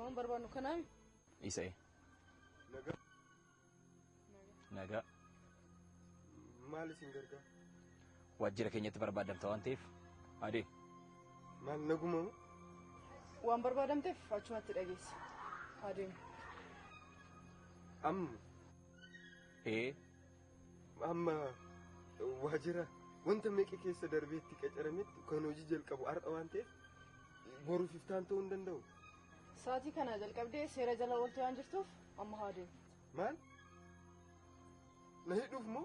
Waan barbaannu kanaami? Isa'e. Nagaa. Maal isin gargaara? Waajjira keenyatti barbaadamta waan ta'eef adee. Maal naguma? Waan barbaadamteef achumatti dhageessa. Adeemu. Amma waajjira wanta meeqa keessa darbeetti qacarametti kan hojii jalqabu har'a waan ta'eef boruuf iftaan ta'uu hin danda'u. Sa'aatii kana jalqabdee seera jala ooltee waan jirtuuf amma haa deemu. Maal? Na hidhuuf moo?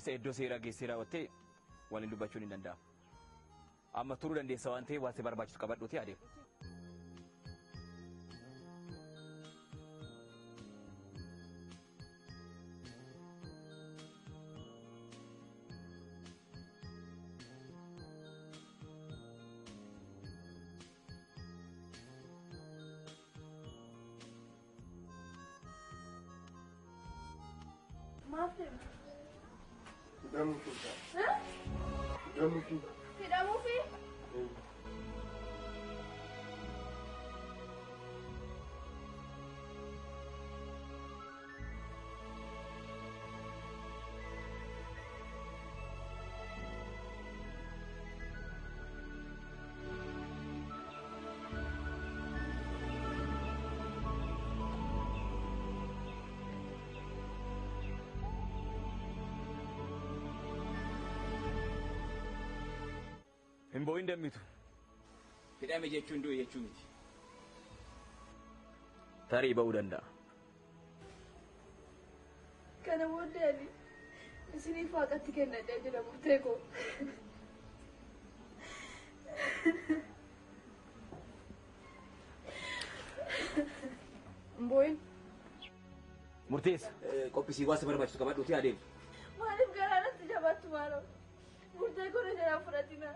Isa iddoo seeraa geessee raawwattee waan hin dubbachuun hin danda'amu. Amma turuu dandeessa waan ta'eef waan si barbaachisu qabadhuutii adeemu. Tidak movie. Hin boo'in dammitu. Hidhame jechuun du'e jechuu miti. Tarii ba'uu danda'a. Kana booddee ani isiniif waaqatti kennadhee jira murtee koo. Hin boo'in. Murteessa. Qophisii waan si barbaachisu qabadhuutii adeemu. Maaliif garaanatti jabaattu maaloo? Murtee koo na jalaa fudhatina.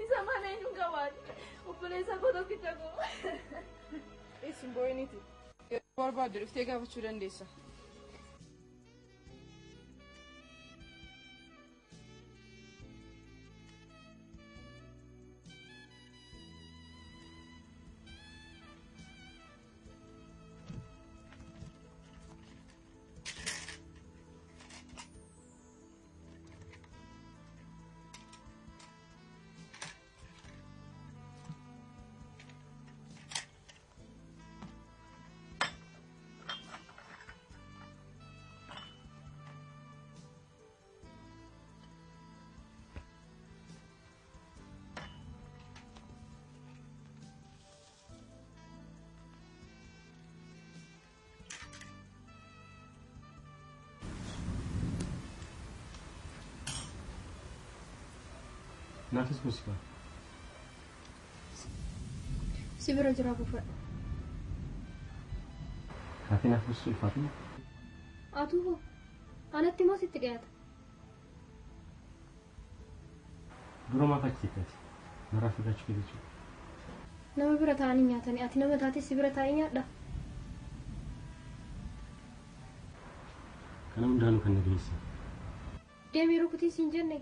Isa mana eenyu qabaani? Obboleessa koo tokkicha koo. Isin boo'iniiti. Yeroo barbaaddu dhuftee gaafachuu dandeessa. Nafis musiba. Sibira jira buufadha. Ati nafis ulfaatu? Atuu hoo? Anatti moo sitti dhiyaata? Dura maaf achi sittati? Maraa fudhachuu kee jechuudha. Nama bira taa'anii nyaatanii ati nama taatee si bira taa'ee nyaadha. Kana hundaanuu kan nageessa. Deemee rukutii siin jenne.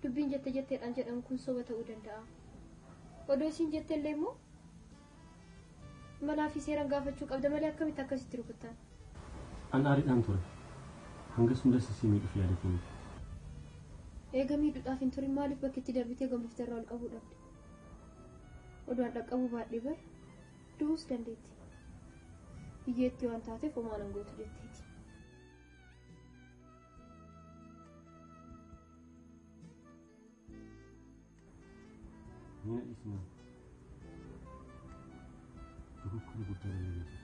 Dubbiin jetteedhaan jedhamu kun soba ta'uu danda'a. Odoo isiin jetteellee immoo malaa fi seeraan gaafachuu qabda malee akkamitti akkasitti rukuttaan? An aariidhaan ture. Hangas hunda sisii miidhuuf yaadatiin. Eega miidhuudhaaf hin turin maaliif bakki itti darbitee gammaftee irraa ol qabuu dhabde? Oduun dhaqqabuu baadhee bar du'uus dandeetti. Biyyeetti waan taateef homaa nan gootu jetteeti. Mina isma. Dogoggora guddaa galee jira.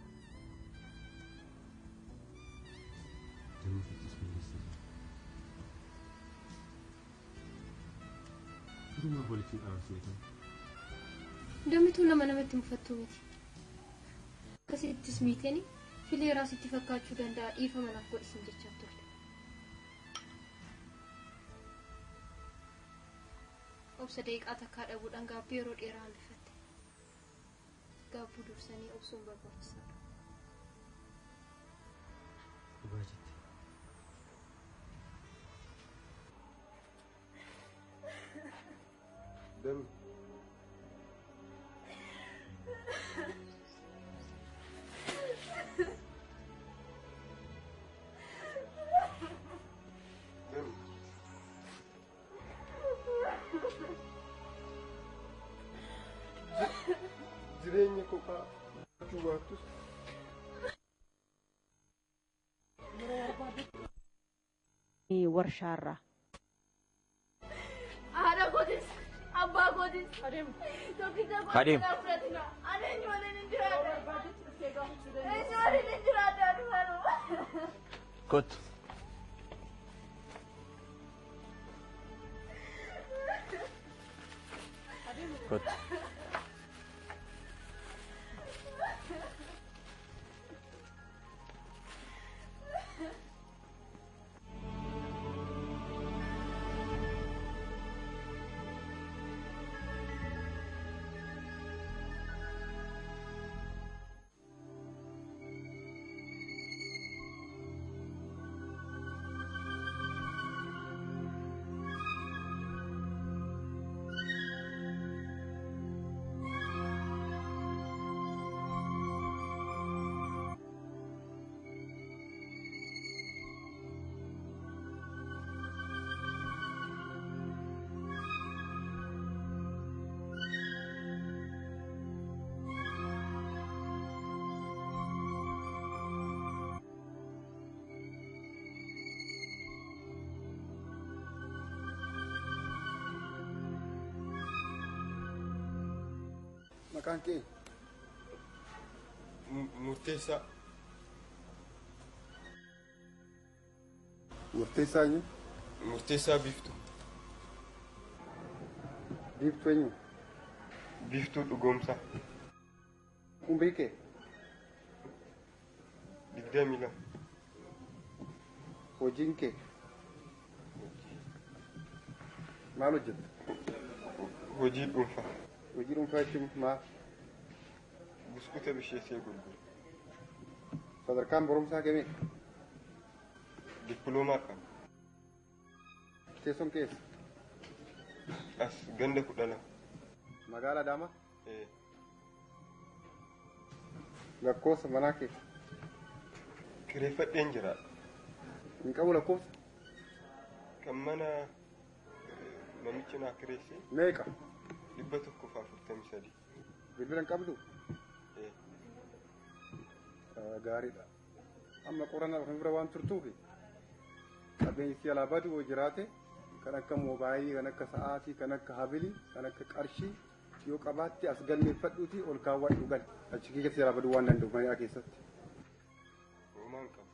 Dammi fittis balleessaa jira. Durumaaf walitti hin dhaabsee ta'u. Dammituu nama namatti mufattuu miti. Akkasittis miiteeni fileeraa sitti fakkaachuu danda'a dhiifama naaf godhisin jechaa turte. Obsa daqiiqaa takkaa dhabuudhaan gaabbii yeroo dheeraa hambifatte. Gaabbuu dursanii obsuun barbaachisaadha. Dhugaa jette. Dammi. Jireenya kophaa jechuu baattus warshaarraa. Haadha gootis, abbaa gootis. Adeem. Adeem. Adeem waliin hin jiraadha. Eenyu waliin hin jiraadha dhufaadhu. Kottu. Kottu. maqaan kee murteessaa. Murteessaa eenyu? Murteessaa Biiftuu. Biiftuu eenyu? Biiftuu Dhugoomsaa. Umrii kee? 22. Hojiin kee? Maal hojjetta? Hojii dhuunfaa. Hojii dhuunfaa jechuun maal? Buskuuta bisheessee gurguru. Sadarkaan barumsaa kee meeqa? Dippiloomaa qaba. Teessoon keessa? As ganda 12. Magaalaa Adaamaa? Lakkoofsa manaa kee? Kireeffadheen jira. Hin qabu lakkoofsa? Kan mana namichi naa kireesse? Meeqa? 143. Bilbila hin qabdu? Gaariidha. Amma qorannaa kan bira waan turtuufi qabeenyi alaa badu yoo jiraate kan akka moobaayilii, kan akka sa'aatii, kan akka habilii, kan akka qarshii yoo qabaatte as galmeeffadhuuti ol kaawwadhu gal. Achi keessatti alaa baduu waan danda'u mana keessatti. Uumaan qabu.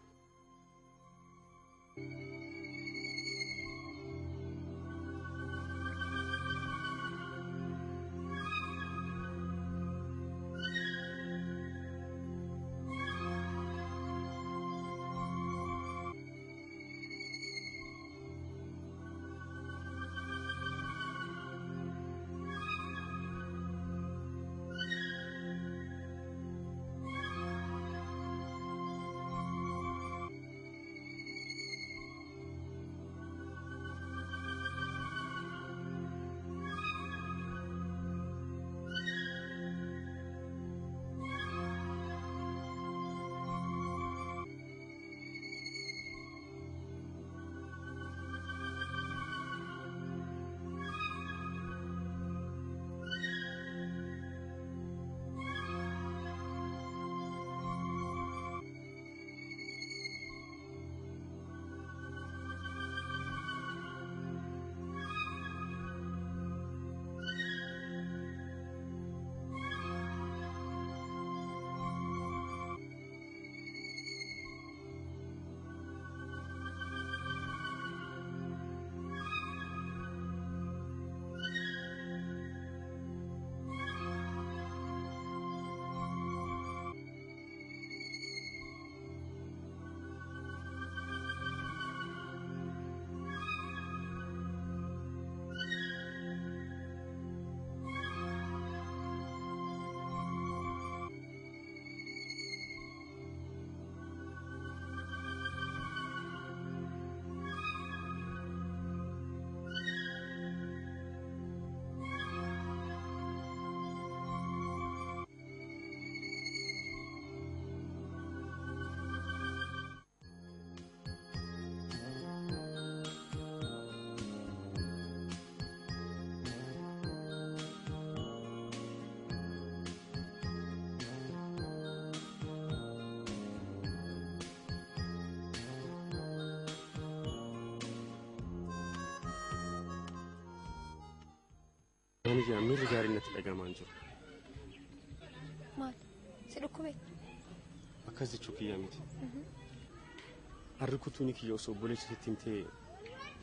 Ani jaamil gaarinatti dhagamaan jiru. Maal? Si dhukkube? Akkas jechuu kiyyaa miti. Harri kutuuni kiyya osoo obboleessatti himtee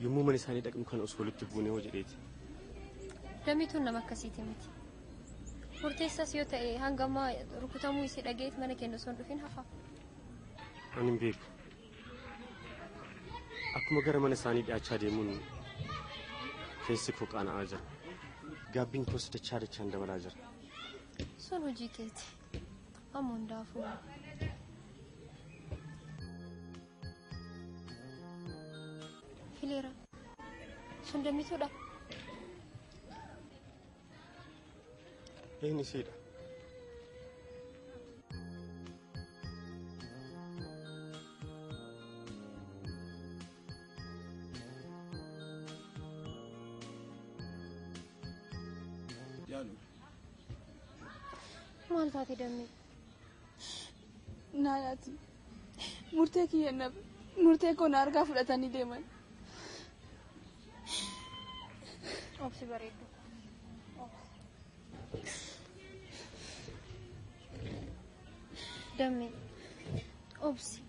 yommuu mana isaanii dhaqnu kan osoo walitti buunee hoo jedheeti. Damituun nama akkasiiti miti. Murteessaas yoo ta'e hangama rukutamuu isii dhageet mana keenya osoo hin dhufin hafa. Ani hin beeku. Akkuma gara mana isaanii dhiyaachaa deemuun keessi koo qaana'aa jira. Gaabbiin koos dachaan dabalaa jira. Sun hojii keeti. Amma hundaafuu. Hileera. Sun damituudha. Eenyu siidha? Maal taate dammee? Naayati. Murtee kiyyannaaf murtee koo na argaa fudhatanii deeman. Obsi bareeddu. Dammee. Obsi.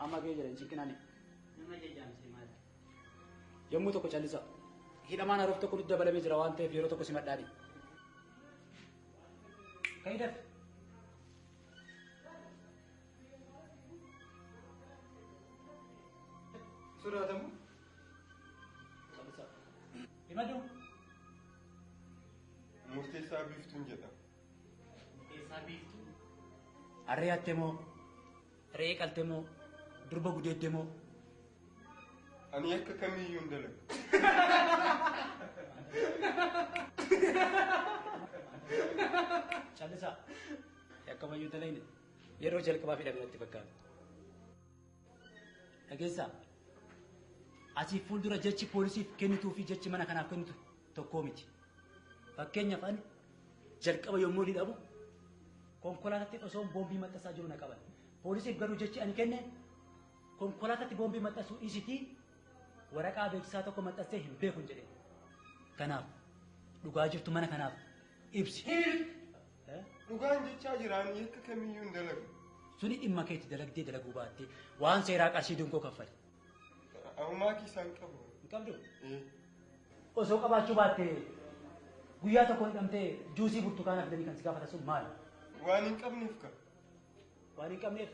Amma kee jedhan ciqqinani. Yommuu tokko callisa. Hidhamaan haruuf tokko nutti dabalamee jira waan ta'eef yeroo tokko simadhaani. Ka'idaf. Sodaatamu? Callisa. Himadu. Murteessaa biiftuun jedhama. Murteessaa biiftuu. Harree hattee moo? Re'ee qaltee moo? Durba gudeeddee moo? Ani akka kamiyyuu hin dalagu. Callisa. Akka mayyuu dalayne yeroo jalqabaa fidhame natti fakkaata. Dhageessaa. Asii fuuldura jechi poolisiif kennituu fi jechi mana kanaaf kennitu tokkoo miti. Fakkeenyaaf ani jalqaba yommuu hidhamu konkolaataatti osoo boombii maxxansaa jiru na qaban. Poolisiif garuu jechi ani kenne konkolaataatti boombii maxxansuu dhiisitii waraqaa beeksisaa tokko maxxansee hin beeku jedhe. Kanaaf dhugaa jirtu mana kanaaf ibsi. Dhugaan jechaa jiraan akka kamiyyuu hin dalagu. Suni dhimma keetti dalagdee dalaguu baattee waan seeraa qarshii dunkoo kaffale. Ammaa kiisaan qabu. Hin qabdu? Osoo qabaachuu baattee guyyaa tokko hidhamtee juusii burtukaanaa fidanii kan si gaafatan sun maali? Waan hin qabneef ka. Waan hin qabneef?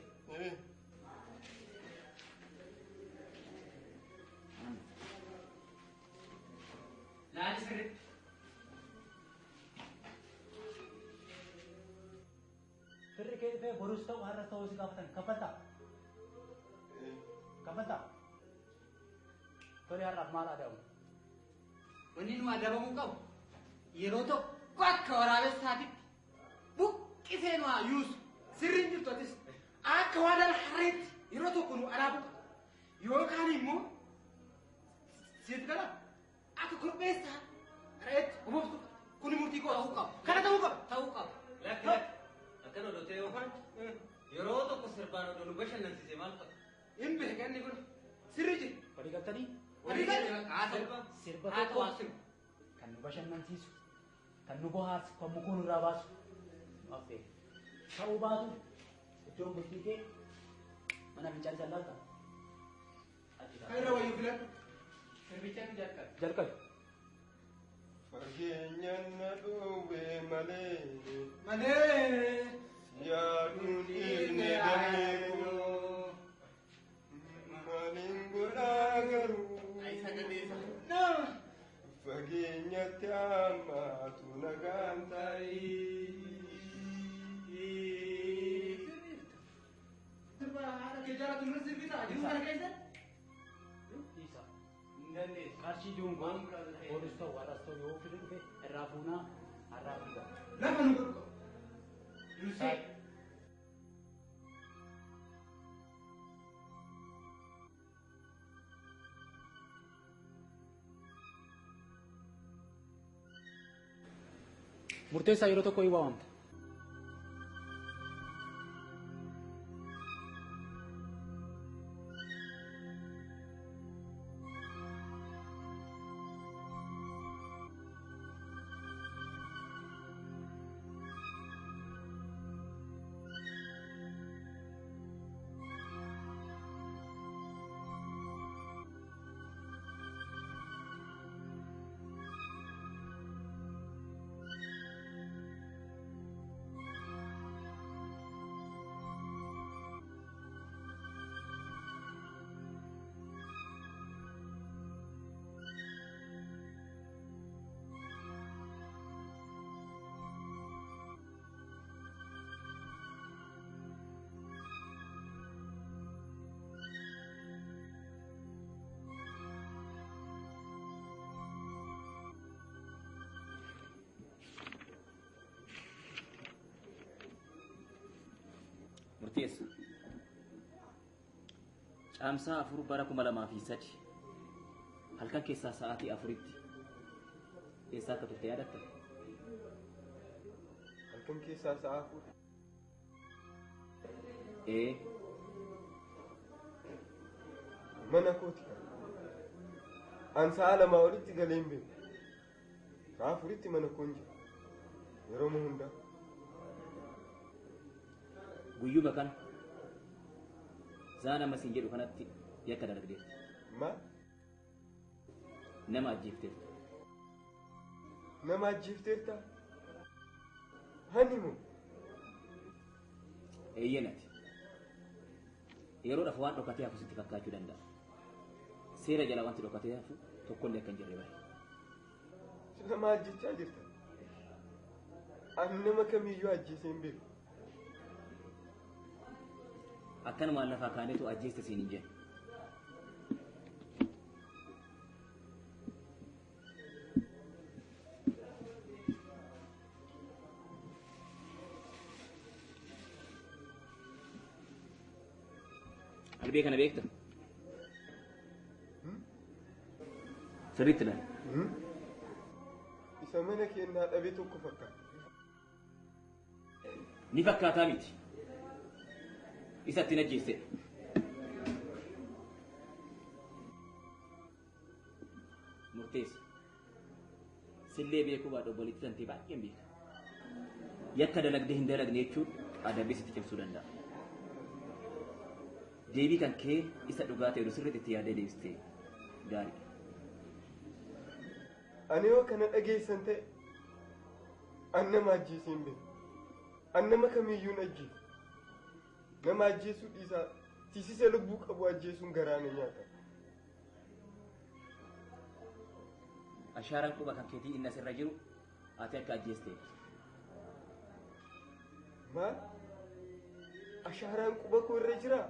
Laali sirriitti. Firri kee dhufee boruus ta'u har'as ta'uu si gaafatan kaffaltaa? Kaffaltaa? Tole har'aaf maal adabu? Wanni nu adabamuu qabu yeroo tokko akka waraabessaatitti buqqisee nu yuusu sirriin jirtu atis akka waadaan harreetti yeroo tokko nu adaabu qaba. Yookaan immoo siif gala akka korbeessaa harreetti huboftu kuni murtii koo ta'uu qaba. Kana ta'uu qaba. Ta'uu qaba. Lakki akkana odotee yookaan yeroo tokko sirbaan odoo nu bashannansiise maal qaba? Hin beekanni kun sirri jira. Walii galtanii? Sirba tokko kan nu bashannansiisu, kan nu bohaarsu, kan mukuu nurraa baasu nu affeera. Ta'uu baatu iddoon bultii kee mana fincaan jallaalta. Kan irra wayyuu filadhu. Sirbichatti jalqabe. Jalqabe. Fageenyaan na dhoowwee malee. Malee. Yaaduun dhiirne dameekoo. Maaliin godhaa garuu. Fageenyatti hammaatu nagaan ta'ii. Sirba haadha kee jaalatu nurra sirbitaa jiruu kana keessa. Isa. Qarshii duungoon poolis ta'u har'as ta'u yoo fide dhufe irraa fuunaa har'aa fuudha. Lafa nu godhu. Dursee. Murteessaa yeroo tokko hin waamamta. Murteessa. Caamsaa 4 bara 2003 halkan keessaa sa'aatii 4tti eessaa akka turte yaadatta? Halkan keessaa sa'a 4. Mana kooti kan. An sa'a 2 olitti galee hin beeku. Sa'a 4tti mana koon jira. Yeroo hundaa. Guyyuma kan zaana masiin jedhu kanatti yakka dalagdeef. Maal? Nama ajjeefteef. Nama ajjeefteerta? Hani moo? Eeyyanati. Yeroodhaaf waan dhokatee hafu sitti fakkaachuu danda'a. Seera jala wanti dhokatee hafu tokkollee akka hin jirre bare. Nama ajjechaa jirta. Ani nama kamiyyuu ajjeesee hin beeku. Akkanumaan lafaa kaanetu ajjeeste siin hin jennu. Albee kana beekta? Sirriitti dha. Isa mana keenyaa dhabee tokko fakkaata. Ni fakkaataa miti. Isatti najjeesse. Murteessa. Sillee beekuu baadhu obbolitti tantee baay'een beeka. Yakka dalagdee hin dalagne jechuun adabbii sitti cimsuu danda'a. Deebii kan kee isa dhugaa ta'e sirriitti itti yaadee deebistee gaarii. Ani yoo kana dhageessan ta'e an nama ajjeesee hin beeku. An nama kamiyyuu hin ajjeesu. Nama ajjeesuu dhiisaa tiisisa lubbuu qabu ajjeesuun garaana nyaata. Ashaaraan quba kan keetii inni asirra jiru ati akka ajjeestee. Maal? Ashaaraan quba koo irra jiraa?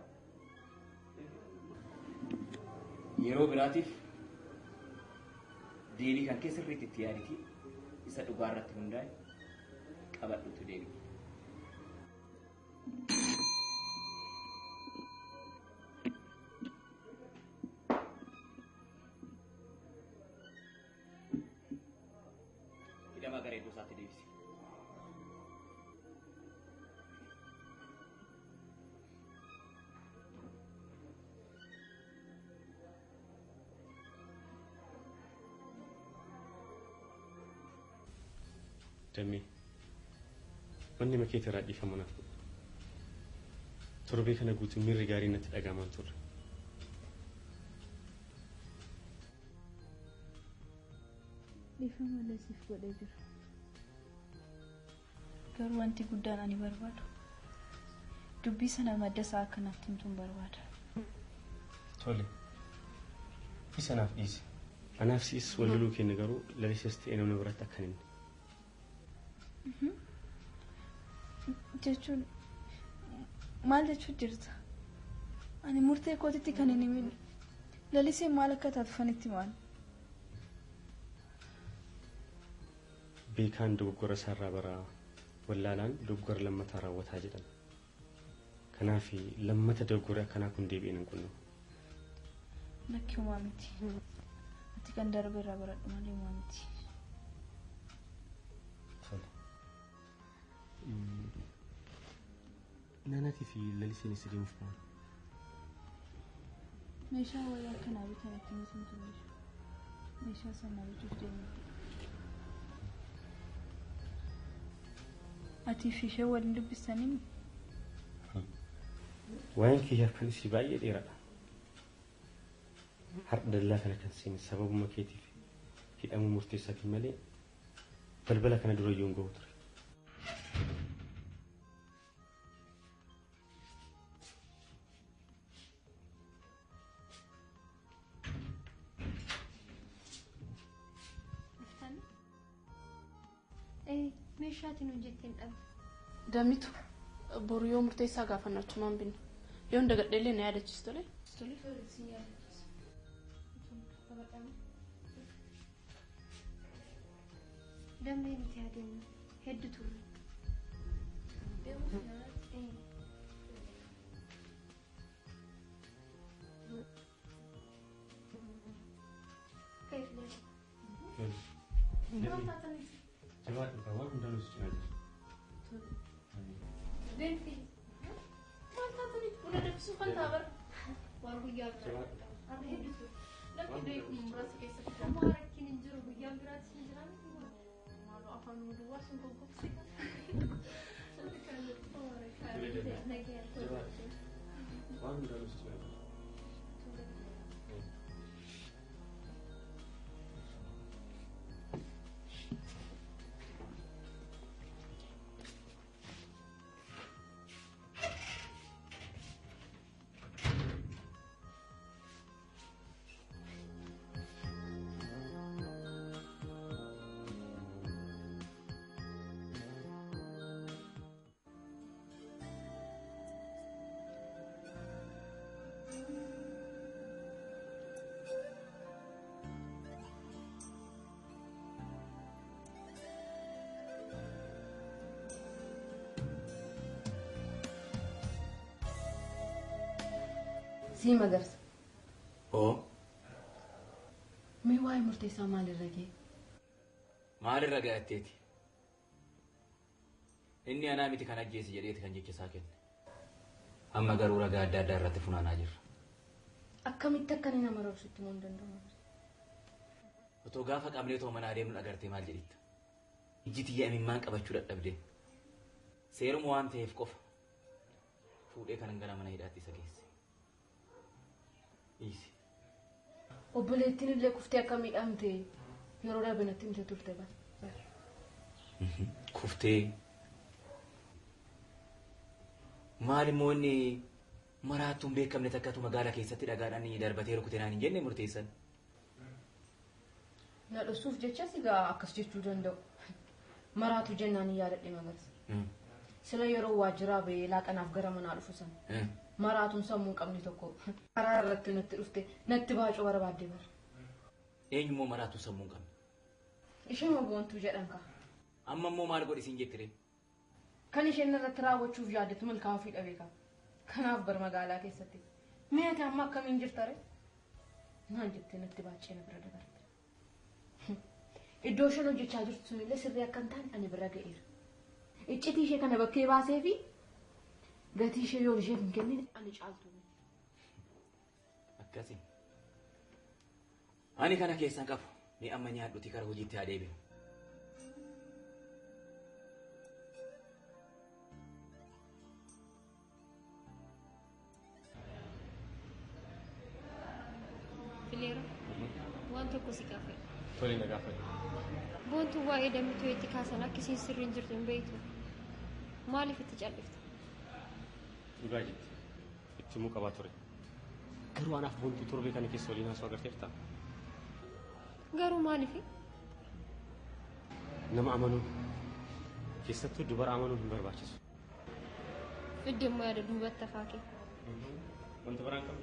Yeroo biraatiif deebii kan kee sirriitti itti yaaditi isa dhugaa irratti hundaa'e qabadhuutu deebii. Hidhamaa gara iddoo isaatti deebisi. Dammi wanni makeeta irraa dhiifama naaf godhu. Torbee kana guutuu miirri gaariin natti dhagahamaa turre. Dhiifama lasiif godhee jira. Garuu wanti guddaan ani barbaadu dubbii sana madda isaa akka naaf himtuun barbaada. Tole. Isa naaf dhiisi. Anaaf siis walloluu keenya garuu lalisas ta'ee namni biratti akka hin jechuun maal jechuun jirta? Ani murtee kootitti kan hin himin laliseen maal akka taatu fanitti maal? beekaan dogoggora isaarraa baraa wallaalaan dogoggora lammataa raawwataa jedhan. Kanaaf lammata dogoggora akkanaa kun deebi'een hin qunnu. Nakki uumaa miti. Ati kan darbe irraa baradhu malee uumaa miti. Naanatii fi laliseen isa deemuuf bahan. meeshaa wayyaa kanaa bitan ittiin isin tureessu. meeshaa sana bituuf deemu. Atii fi ishee waliin dubbistanii? Waa'een kiyyaa kan isii baay'ee dheeraadha. Har'a dallaa kana kan seene sababuma keetiif hidhamuu murteessaatiin malee balbala kana dura iyyuu hin gahu ture. meeshaatiin hojjetteen dhabe. Damitu boru yoo murteessaa gaafannachumaan binna. Yoo dagadheellee na yaadachiisu tole. Damee nuti adeemnu hedduu turre. Jawaat bahwa undang undang Denfi. Mata tu ni pun ada kesukaan tabar. Wargu yang ada hedduu. Lagi dia merasa kayak seperti Kamu harap kini juru yang berat sih jalan. malu akan dua sungguh sih. Wah, undang undang Sii magarsa. Oo. Mee waa'ee murteessaa maalirra ga'e? Maalirra ga'atteeti? Inni anaa miti kan ajjeesi jedheeti kan jecha isaa kenne. Amma garuu ragaa adda addaa irratti funaanaa jirra. Akkamitti akka inni nama roobsutti immoo hin danda'amu. Otoo gaafa qabnee too mana adeemnu agartee maal jedhitta? Ijji tiyya imimmaan qabachuu dadhabdeen. Seeruma waan ta'eef qofa. Fuudhee kanan gara mana hidhaatti isa geesse. Obboleettiin illee kuftee akka miidhamte yeroo darbe natti himte turte bara. Kuftee maal immoo inni maraattuun beekamne takkatu magaalaa keessatti dhagaadhaan darbatee rukutee naan hin jenne murteessan. Na dhoksuuf jecha sigaa akkas jechuu danda'u. Maraatu jennaan hin yaadadhe magarsa. Sila yeroo waajjiraa ba'ee laaqanaaf gara manaa dhufu sana. Maraatuun sammuu hin qabne tokko karaa irratti natti dhufte natti baacuu barbaadde bara. Eenyummoo maraatuun sammuu hin qabne? Isheen boontuu jedhan kaa. Amma immoo maal godhisiin jettire? Kan isheen irratti raawwachuuf yaaddetu milkaa'uu fi dhabeekaa. Kanaaf bar magaalaa keessatti. Meeti amma akkamiin jirtare? Naan jettee natti baachee na bira dabarte. Iddoo isheen hojjechaa jirtu sunillee sirrii akka hin taane ani bira ga'eera. Iccitii ishee kana bakkee baasee fi gatii ishee yoo ishee hin kennine ani caaltu. Akkasi. Ani kana keessan qabu. Ni amma nyaadhuti kara hojiitti haa deebi'u. Fileera waan tokko si gaafadha. Tole na gaafadha. Boontuu waa'ee dammituu itti kaasan akkasiin sirriin jirtu hin beektu. Maaliif itti callifta? Dhugaa jetti. Itti himuu qabaa ture. Garuu anaaf boontuu torbee kana keessa waliin haasoo agarteerta. Garuu maaliifi? Nama amanuun keessattuu dubara amanuun hin barbaachisu. Iddoo immoo yaada duubatti hafaa kee. Wanta biraan qabu.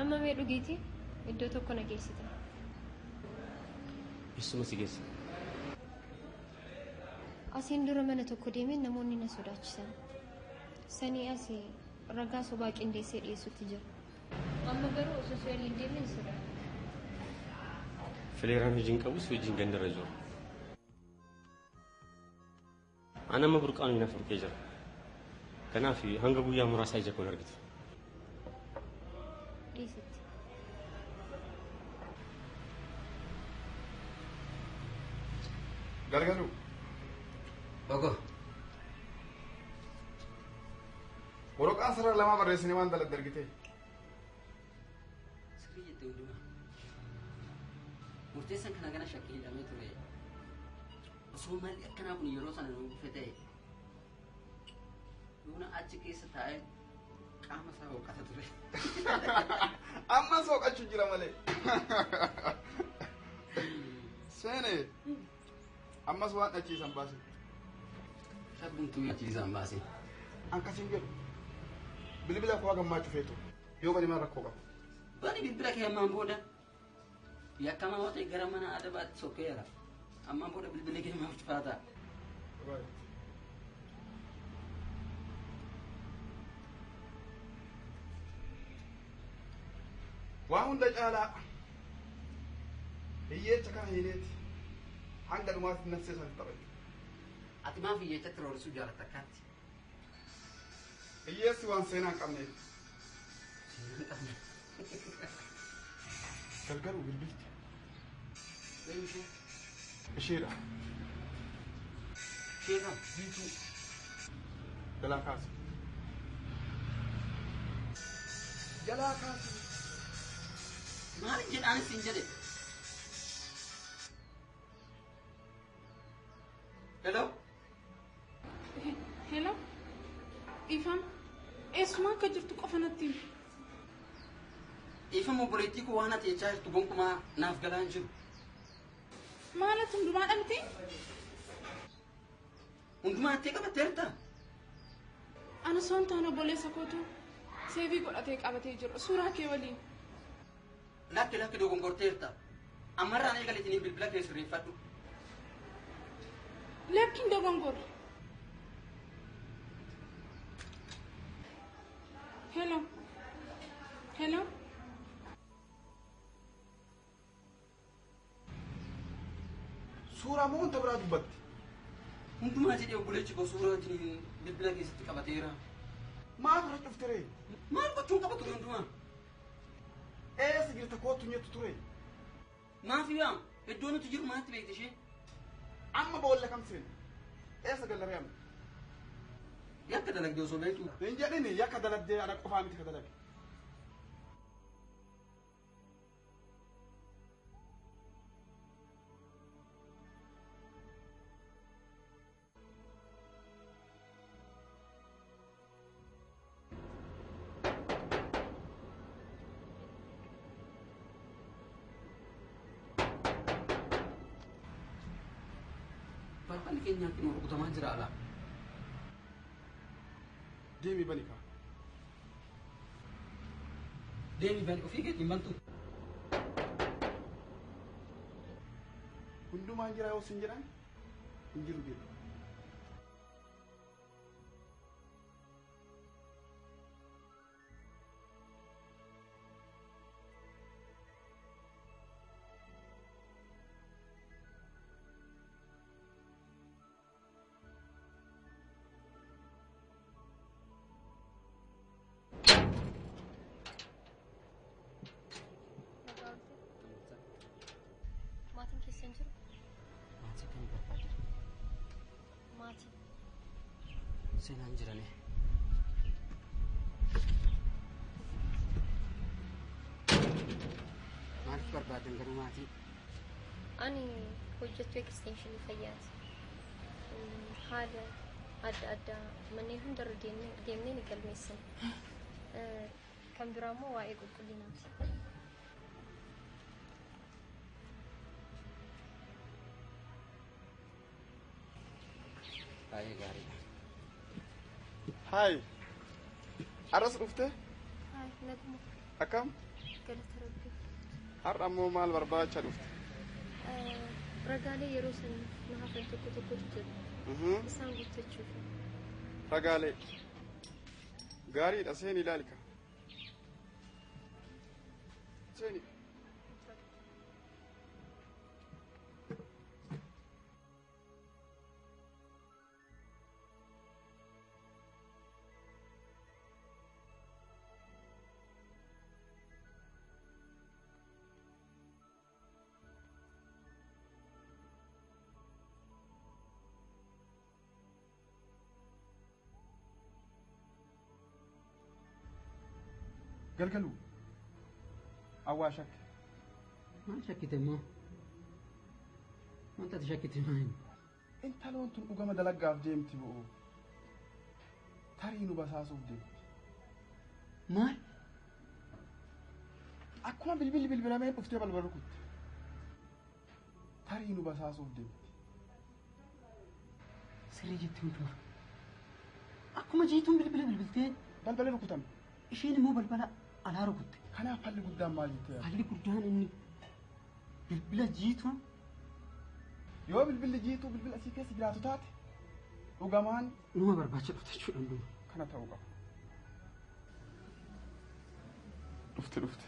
Amma mee dhugiiti iddoo tokko na geessita. Eessuma si geessa? Asiin dura mana tokko deemee namoonni na sodaachisan. Sanii asii ragaa sobaa qindeessee dhiyeessutti jira. Amma garuu osoo si waliin deemee hin sodaatu. Fileeraan hojiin qabus hojiin gandarra jiru. Ana ma burqaan ina furkee jira. Kanaaf hanga guyyaa muraasaa ija koon argite. Dhiisitti. Gargaaru. Ogo. Waraqaa sarara lama barreessanii waan dalagde argite. Sirrii jettee hundumaa. Murteessan kana gana shakkii hidhamee ture. Osoo malli akkanaa kun yeroo sana nu dhufe ta'e. Yoona achi keessa taa'ee qaama isaa hooqata ture. Amma sooqachuu jira malee. Seene. Ammas waan dhachiisan baase. Shabbumtuu dhachiisan baase. Akkasiin jedhu. Bilbila koo gammaachuu feetu. Yoo bani maal rakkoo qabu. Bani bilbila kee ammaan booda. Yakkamaa yoo ta'e gara mana adabaatti sokkeera. Ammaan booda bilbila kee maaf cufaata. Waa hunda caalaa. Hiyyeecha kana hiileeti. Hanga dhumaatti nafsee san taphatu. Ati maaf hiyyeechatti roorisuu jaalatta akkaatti? Hiyyeessi waan seenaa hin qabneef. Gargaaru bilbilti. Isheedha. Sheekam. Biituu. Jalaa kaasi. Jalaa kaasi. Maal jedhaanis hin jedhe. Hello? Hello? Ifam, eessumaa akka jirtu qofa natti himi. Ifam obboleettii koo waan ati jechaa jirtu gonkumaa naaf galaa hin jiru. Maalatu hundumaa dhabde? Hundumaa attee qabatteerta? Ana soon taana obboleessa kootu seevii godhatee qabatee jiru suuraa kee waliin. Lakki dogongorteerta. Ammarraan eegaleetiniin bilbila kee sirreeffadhu. Lakkiin dogongorra. Hello. Hello. Suuraa moo wanta biraa dubbatti? Hundumaa jedhee obboleechi koo suuraa wajjin bilbila keessatti qabateera. Maaf irra cuftere? Maal gochuun qaba ture hundumaa? Eessa jirta kootu nyettu ture? Maaf yaa iddoo nuti jiru maatti beekte ishee? Amma boolla kam seena? Eessa gallaree amma? Yakka dalagdee osoo beektu. Hin jedhini yakka dalagdee ana qofaa miti ka dalage. Balballi keenyaa kun rukutamaa jira alaa. Deemi bani kaa. Deemi bani ofii keetti hin bantu. Hundumaan jira yoo sin jedhan hin jiru jedhu. Maatiin keessan jiru? Maatii kan barbaade. Maatii. Seenaan jirane. Maaliif barbaadan garuu maatii? Ani hojjettuu ekstenshinii fayyaati. Haala adda addaa manneen hundarra deemnee ni galmeessan. Kan biraa immoo waa'ee qulqullinaati. Baay'ee gaariidha. Haay. Aras dhufte? Haay, naguma. Akkam? Galata Rabbii. Har'a ammoo maal barbaacha dhufte? Ragaalee yeroo san na hafan tokkotu jiru. Isaan guuttachuuf. Ragaalee. Gaariidha seeni ilaali ka. Seeni. galgaluu awwaa shakke Maal shakkite moo? Wanta ati shakkite maali? intaloon tun dhugama dalaggaaf deemti bo'oo tarii nu basaasuuf deemti Maal? akkuma bilbilli bilbilamee dhuftee balbala rukutte tarii nu basaasuuf deemti Sirrii jettee hundumaa. Akkuma jiituun bilbila bilbiltee balbala rukutame isheen immoo balbala alaa rukutte. kanaaf falli guddaan maal jettee yaadda? Falli guddaan inni bilbila jiituun yoo bilbilli jiituu bilbila asii keessa jiraatu taate dhugamaan numa barbaacha dhufte jechuudha hunduma. kana ta'uu qaba. dhufte.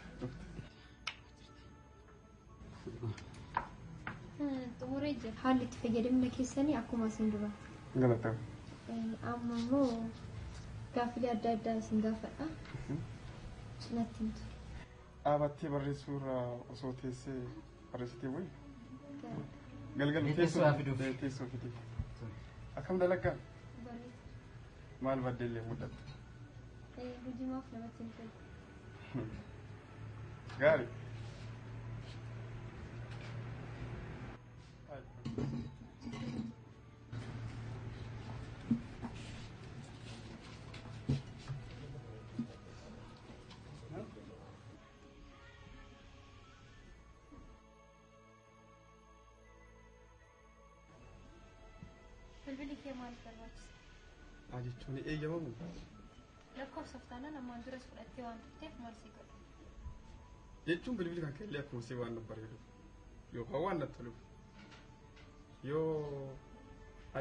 Xumuree jira. Haalli itti fayyadamna keessanii akkuma isin dura. Galatama. Amma immoo gaaffilee adda addaa isin gaafadha. Natti himtu. Dhaabattee barreessuu irraa osoo teessee barreessitee wayi? Galgalu teessoo fidee. Akkam dalaggaa? Maal baddeellee mudhatte? Hojiimaaf namatti hin tolu. Gaarii. Bilbilli kee maaliif barbaachisa? Jechuun eeyyamamu. Lakkoofsaaf taanaan ammaan duras fudhattee waan turteef marsii godhu. Jechuun bilbilli kan keellee akkuma see waan bareedu yookaan waan natti toluuf yoo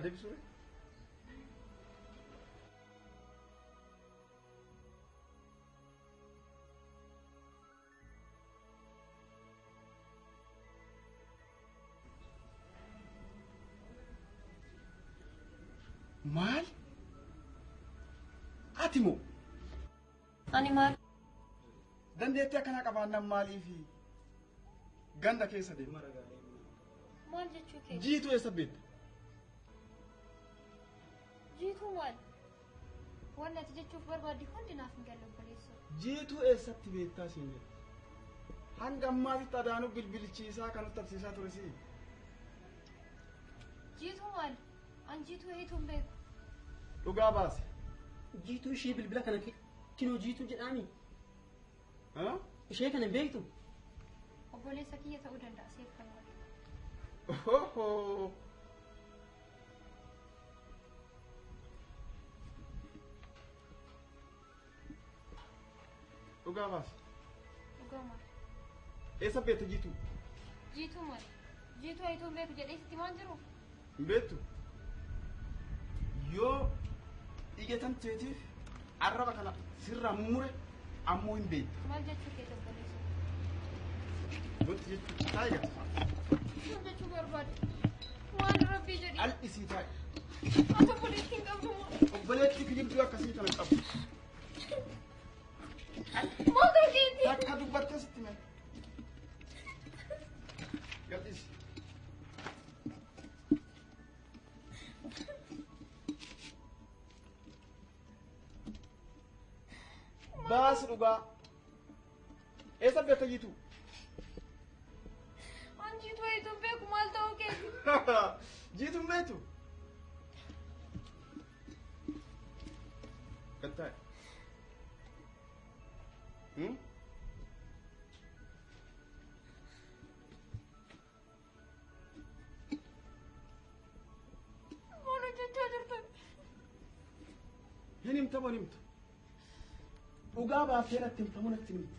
adeemsisuu maal? Ati moo? Ani maal? Dandeettii akkanaa qabaannaan maaliifi ganda keessa deema? Maal jechuu kee? Jiituu eessa beekta? Jiituu maal? Waan ati jechuuf barbaaddi hundi naaf hin galle obboleessoo. Jiituu eessatti beektaa siin jedha? Hanga ammaatitti adaanuu bilbilchiisaa kan nutti absiisaa ture si. Jiituu maal? An jiituu eetuun beeku. Dhugaa baase. Jiituu ishee bilbila kana kinoo jiituu jedhaami. Ishee kana beektu? Obboleessa kiyya ta'uu danda'a seef kan godhu. Dhugaa baase. Dhugaa maal? Eessa beekta jiituu? Jiituu maal? Jiituu eetuun beeku jedhee sitti waan jiruuf? Hin beektu. Yoo dhigeetan teetiif arraba kana sirraa mummure ammoo hin beektu. Maal jechuu kee obboleessa? Wanti jechuun taayiga. Maal jechuu barbaade? Waan rabbii jedhi. Al isii taayi. Ati obboleetti hin qabdu moo? Obboleetti kijibduu akkasii kana qabu. Maal ta'eeti? Takka dubbattee sitti mee. Gadhiisi. Baasi dhugaa. Eessa beekta jiituu? An jiituu eetuun beeku maal ta'uu keeti? Jiituun beektu? Kan taa'e. Maal hojjechaa jirtan? Hin himta moo hin himtu? Dhugaa baasee natti himta moo natti himtu?